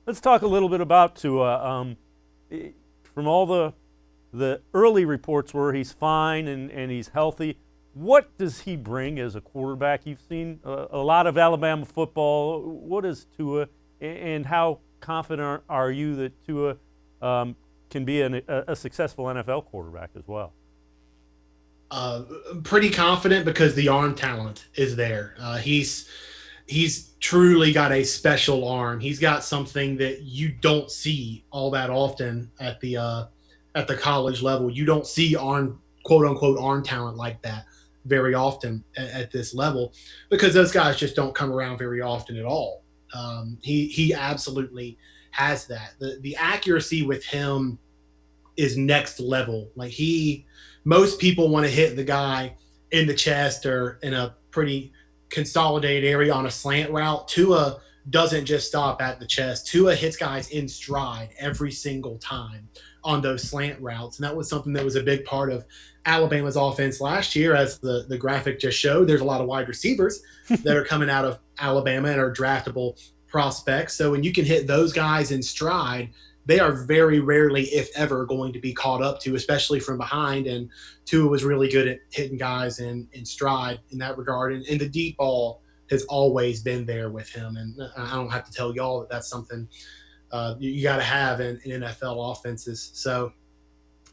Let's talk a little bit about Tua. From all the early reports where he's fine and he's healthy, what does he bring as a quarterback? You've seen a lot of Alabama football. What is Tua, and how confident are you that Tua can be a successful NFL quarterback as well? Uh, Pretty confident because the arm talent is there. He's truly got a special arm. He's got something that you don't see all that often at the college level. You don't see arm quote unquote arm talent like that very often at this level because those guys just don't come around very often at all. He absolutely has that. The accuracy with him is next level. Most people want to hit the guy in the chest or in a pretty consolidated area on a slant route. Tua doesn't just stop at the chest. Tua hits guys in stride every single time on those slant routes. And that was something that was a big part of Alabama's offense last year, as the graphic just showed. There's a lot of wide receivers that are coming out of Alabama and are draftable prospects. So when you can hit those guys in stride, they are very rarely, if ever, going to be caught up to, especially from behind. And Tua was really good at hitting guys in stride in that regard. And the deep ball has always been there with him. And I don't have to tell y'all that that's something you got to have in NFL offenses. So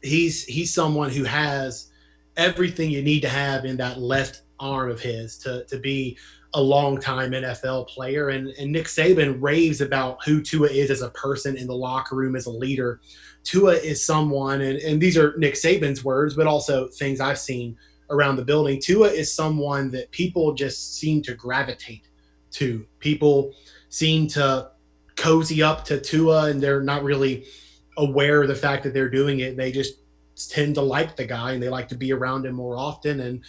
he's someone who has everything you need to have in that left arm of his to be a long time NFL player. And Nick Saban raves about who Tua is as a person in the locker room, as a leader. Tua is someone, and these are Nick Saban's words, but also things I've seen around the building. Tua is someone that people just seem to gravitate to. People seem to cozy up to Tua, and they're not really aware of the fact that they're doing it. They just tend to like the guy and they like to be around him more often. And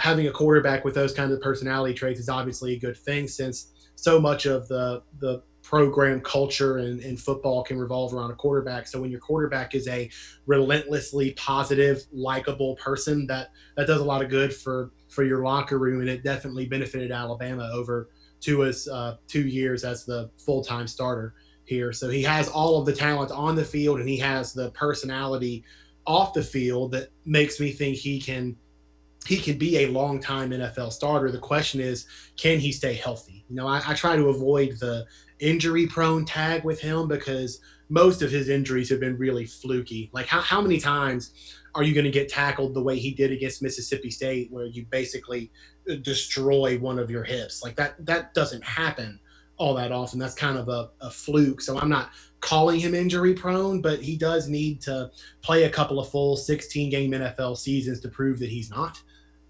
having a quarterback with those kinds of personality traits is obviously a good thing, since so much of the program culture in football can revolve around a quarterback. So when your quarterback is a relentlessly positive, likable person, that does a lot of good for your locker room, and it definitely benefited Alabama over Tua's 2 years as the full time starter here. So he has all of the talent on the field, and he has the personality off the field that makes me think he can be a long time NFL starter. The question is, can he stay healthy? I try to avoid the injury prone tag with him because most of his injuries have been really fluky. Like, how many times are you going to get tackled the way he did against Mississippi State, where you basically destroy one of your hips? Like, that doesn't happen all that often. That's kind of a fluke. So I'm not calling him injury prone, but he does need to play a couple of full 16 game NFL seasons to prove that he's not.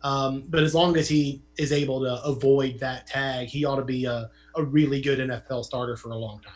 But as long as he is able to avoid that tag, he ought to be a really good NFL starter for a long time.